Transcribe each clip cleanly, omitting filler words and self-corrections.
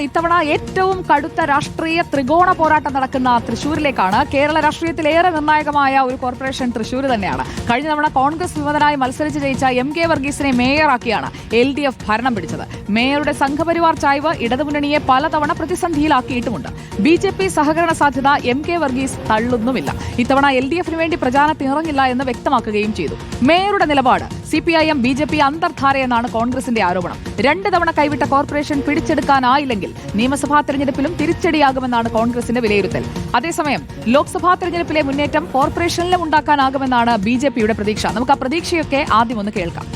ഇത്തവണ ഏറ്റവും കടുത്ത രാഷ്ട്രീയ ത്രികോണ പോരാട്ടം നടക്കുന്ന തൃശ്ശൂരിലേക്കാണ്. കേരള രാഷ്ട്രീയത്തിൽ ഏറെ നിർണായകമായ ഒരു കോർപ്പറേഷൻ തൃശ്ശൂർ തന്നെയാണ്. കഴിഞ്ഞ തവണ കോൺഗ്രസ് വിമതനായി മത്സരിച്ച് ജയിച്ച MK വർഗീസിനെ മേയറാക്കിയാണ് LDF ഭരണം പിടിച്ചത്. മേയറുടെ സംഘപരിവാർ ചായ്വ് ഇടതുമുന്നണിയെ പലതവണ പ്രതിസന്ധിയിലാക്കിയിട്ടുമുണ്ട്. BJP സഹകരണ സാധ്യത MK വർഗീസ് തള്ളുന്നുമില്ല. ഇത്തവണ LDFന് വേണ്ടി പ്രചാരണത്തിനിറങ്ങില്ല എന്ന് വ്യക്തമാക്കുകയും ചെയ്തു. മേയറുടെ നിലപാട് CPIM BJP അന്തർധാരയെന്നാണ് കോൺഗ്രസിന്റെ ആരോപണം. 2 തവണ കൈവിട്ട കോർപ്പറേഷൻ പിടിച്ചെടുക്കാനായില്ലെങ്കിൽ നിയമസഭാ തെരഞ്ഞെടുപ്പിലും തിരിച്ചടിയാകുമെന്നാണ് കോൺഗ്രസിന്റെ വിലയിരുത്തൽ. അതേസമയം ലോക്സഭാ തെരഞ്ഞെടുപ്പിലെ മുന്നേറ്റം കോർപ്പറേഷനിലും ഉണ്ടാക്കാനാകുമെന്നാണ് BJPയുടെ പ്രതീക്ഷ. നമുക്ക് ആ പ്രതീക്ഷയൊക്കെ ആദ്യം ഒന്ന് കേൾക്കാം.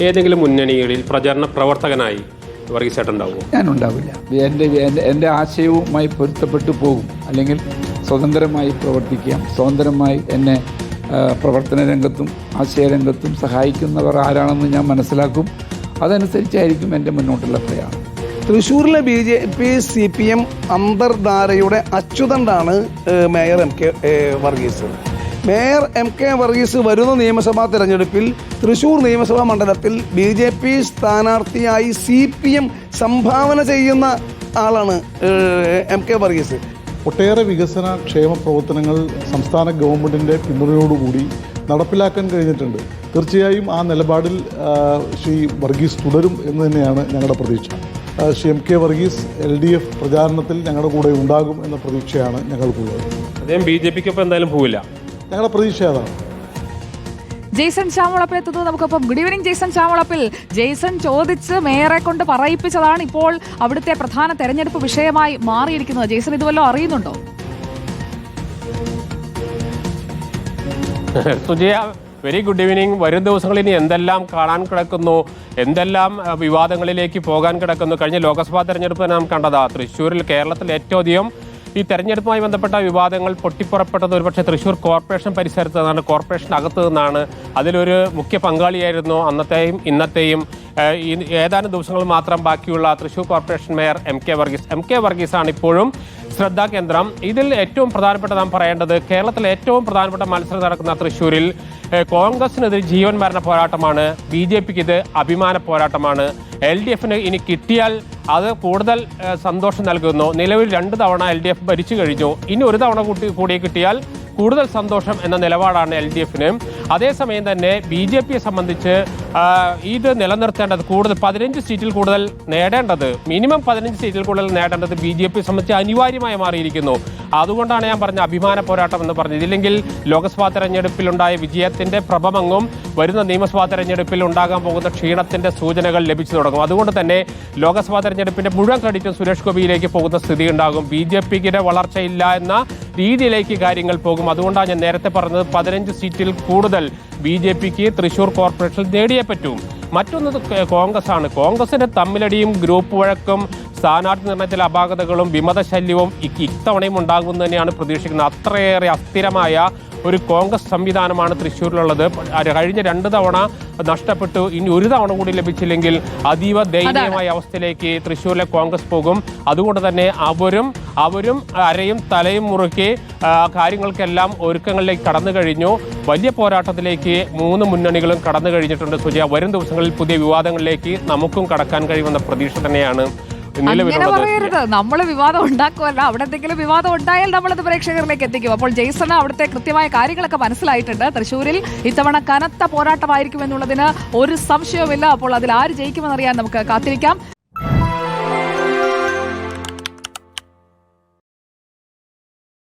ഏതെങ്കിലും മുന്നണികളിൽ പ്രചാരണ പ്രവർത്തകനായി വർഗീസേട്ടുണ്ടാവുമോ? ഞാനുണ്ടാവില്ല. എൻ്റെ ആശയവുമായി പൊരുത്തപ്പെട്ടു പോകും. അല്ലെങ്കിൽ സ്വതന്ത്രമായി പ്രവർത്തിക്കാം. സ്വതന്ത്രമായി എന്നെ പ്രവർത്തന രംഗത്തും ആശയരംഗത്തും സഹായിക്കുന്നവർ ആരാണെന്ന് ഞാൻ മനസ്സിലാക്കും. അതനുസരിച്ചായിരിക്കും എൻ്റെ മുന്നോട്ടുള്ള പ്രയാണം. തൃശ്ശൂരിലെ BJP CPM അന്തർധാരയുടെ അച്യുതണ്ടാണ് mayor MK Varghese. Mayor MK Varghese വരുന്ന നിയമസഭാ തെരഞ്ഞെടുപ്പിൽ തൃശ്ശൂർ നിയമസഭാ മണ്ഡലത്തിൽ BJP സ്ഥാനാർത്ഥിയായി CPM സംഭാവന ചെയ്യുന്ന ആളാണ് MK വർഗീസ്. ഒട്ടേറെ വികസന ക്ഷേമ പ്രവർത്തനങ്ങൾ സംസ്ഥാന ഗവൺമെൻറ്റിൻ്റെ പിന്തുണയോടുകൂടി നടപ്പിലാക്കാൻ കഴിഞ്ഞിട്ടുണ്ട്. തീർച്ചയായും ആ നിലപാടിൽ ശ്രീ വർഗീസ് തുടരും എന്ന് തന്നെയാണ് ഞങ്ങളുടെ പ്രതീക്ഷ. ശ്രീ MK വർഗീസ് LDF പ്രചാരണത്തിൽ ഞങ്ങളുടെ കൂടെ ഉണ്ടാകും എന്ന പ്രതീക്ഷയാണ് ഞങ്ങൾക്കുള്ളത്. അദ്ദേഹം BJPക്കൊപ്പം എന്തായാലും പോവില്ല. ഞങ്ങളുടെ പ്രതീക്ഷ അതാണ്. ജെയ്സൺ ചാമുളപ്പിൽ എത്തുന്നത് നമുക്കൊപ്പം. Good evening Jaison Chamulappil. ജെയ്സൺ ചോദിച്ച് മേയറെ കൊണ്ട് പറയിപ്പിച്ചതാണ് ഇപ്പോൾ അവിടുത്തെ പ്രധാന തെരഞ്ഞെടുപ്പ് വിഷയമായി മാറിയിരിക്കുന്നത്. ജെയ്സൺ ഇതുവല്ലോ അറിയുന്നുണ്ടോ? Sujaya, very good evening. വരും ദിവസങ്ങളിൽ ഇനി എന്തെല്ലാം കാണാൻ കിടക്കുന്നു, എന്തെല്ലാം വിവാദങ്ങളിലേക്ക് പോകാൻ കിടക്കുന്നു. കഴിഞ്ഞ ലോക്സഭാ തെരഞ്ഞെടുപ്പ് നാം കണ്ടതാ. തൃശ്ശൂരിൽ കേരളത്തിൽ ഏറ്റവും അധികം ഈ തെരഞ്ഞെടുപ്പുമായി ബന്ധപ്പെട്ട വിവാദങ്ങൾ പൊട്ടിപ്പുറപ്പെട്ടത് ഒരുപക്ഷെ തൃശ്ശൂർ കോർപ്പറേഷൻ പരിസരത്ത് നിന്നാണ്, കോർപ്പറേഷനകത്ത് നിന്നാണ്. അതിലൊരു മുഖ്യ പങ്കാളിയായിരുന്നു അന്നത്തെയും ഇന്നത്തെയും ഏതാനും ദിവസങ്ങൾ മാത്രം ബാക്കിയുള്ള തൃശ്ശൂർ കോർപ്പറേഷൻ മേയർ MK വർഗീസാണ് ഇപ്പോഴും ശ്രദ്ധാകേന്ദ്രം. ഇതിൽ ഏറ്റവും പ്രധാനപ്പെട്ട നാം പറയേണ്ടത്, കേരളത്തിലെ ഏറ്റവും പ്രധാനപ്പെട്ട മത്സരം നടക്കുന്ന തൃശ്ശൂരിൽ കോൺഗ്രസിനെതിരെ ജീവൻ മരണ പോരാട്ടമാണ്, BJPക്ക് ഇത് അഭിമാന പോരാട്ടമാണ്. LDFന് ഇനി കിട്ടിയാൽ അത് കൂടുതൽ സന്തോഷം നൽകുന്നു. നിലവിൽ 2 തവണ LDF ഭരിച്ചു കഴിഞ്ഞു. ഇനി ഒരു തവണ കൂടി കിട്ടിയാൽ കൂടുതൽ സന്തോഷം എന്ന നിലപാടാണ് LDFന്. അതേസമയം തന്നെ BJPയെ സംബന്ധിച്ച് ഇത് നിലനിർത്തേണ്ടത്, കൂടുതൽ 15 സീറ്റിൽ കൂടുതൽ നേടേണ്ടത്, മിനിമം 15 സീറ്റിൽ കൂടുതൽ നേടേണ്ടത് BJPയെ സംബന്ധിച്ച് അനിവാര്യമായി മാറിയിരിക്കുന്നു. അതുകൊണ്ടാണ് ഞാൻ പറഞ്ഞ അഭിമാന പോരാട്ടം എന്ന് പറഞ്ഞത്. ഇല്ലെങ്കിൽ ലോക്സഭാ തെരഞ്ഞെടുപ്പിലുണ്ടായ വിജയത്തിന്റെ പ്രഭമങ്ങും വരുന്ന നിയമസഭാ തെരഞ്ഞെടുപ്പിൽ ഉണ്ടാകാൻ പോകുന്ന ക്ഷീണത്തിന്റെ സൂചനകൾ ലഭിച്ചു തുടങ്ങും. അതുകൊണ്ട് തന്നെ ലോക്സഭാ തെരഞ്ഞെടുപ്പിന്റെ മുഴുവൻ ക്രെഡിറ്റും സുരേഷ് ഗോപിയിലേക്ക് പോകുന്ന സ്ഥിതി ഉണ്ടാകും. BJPക്ക് വളർച്ചയില്ല എന്ന രീതിയിലേക്ക് കാര്യങ്ങൾ പോകും. അതുകൊണ്ടാണ് ഞാൻ നേരത്തെ പറഞ്ഞത് 15 സീറ്റിൽ കൂടുതൽ BJPക്ക് തൃശ്ശൂർ കോർപ്പറേഷൻ നേടിയേ പറ്റൂ. മറ്റൊന്ന് കോൺഗ്രസ് ആണ്. കോൺഗ്രസിന്റെ തമ്മിലടിയും ഗ്രൂപ്പ് വഴക്കും സ്ഥാനാർത്ഥി നിർണയത്തിലെ അപാകതകളും വിമതശല്യവും ഇത്തവണയും ഉണ്ടാകുമെന്ന് തന്നെയാണ് പ്രതീക്ഷിക്കുന്നത്. അത്രയേറെ അസ്ഥിരമായ ഒരു കോൺഗ്രസ് സംവിധാനമാണ് തൃശ്ശൂരിലുള്ളത്. കഴിഞ്ഞ 2 തവണ നഷ്ടപ്പെട്ടു. ഇനി ഒരു തവണ കൂടി ലഭിച്ചില്ലെങ്കിൽ അതീവ ദയനീയമായ അവസ്ഥയിലേക്ക് തൃശ്ശൂരിലെ കോൺഗ്രസ് പോകും. അതുകൊണ്ട് തന്നെ അവരും അരയും തലയും മുറുക്കി കാര്യങ്ങൾക്കെല്ലാം ഒരുക്കങ്ങളിലേക്ക് കടന്നു കഴിഞ്ഞു. വലിയ പോരാട്ടത്തിലേക്ക് 3 മുന്നണികളും കടന്നു കഴിഞ്ഞിട്ടുണ്ട്. സുജയ, വരും ദിവസങ്ങളിൽ പുതിയ വിവാദങ്ങളിലേക്ക് നമുക്കും കടക്കാൻ കഴിയുമെന്ന പ്രതീക്ഷ തന്നെയാണ്. അങ്ങനെ പറയരുത്. നമ്മൾ വിവാദം ഉണ്ടാക്കുമല്ല. അവിടെ എന്തെങ്കിലും വിവാദം ഉണ്ടായാൽ നമ്മളത് പ്രേക്ഷകരിലേക്ക് എത്തിക്കും. അപ്പോൾ ജെയ്സണ് അവിടുത്തെ കൃത്യമായ കാര്യങ്ങളൊക്കെ മനസ്സിലായിട്ടുണ്ട്. തൃശ്ശൂരിൽ ഇത്തവണ കനത്ത പോരാട്ടമായിരിക്കും എന്നുള്ളതിന് ഒരു സംശയവുമില്ല. അപ്പോൾ അതിൽ ആര് ജയിക്കുമെന്നറിയാൻ നമുക്ക് കാത്തിരിക്കാം.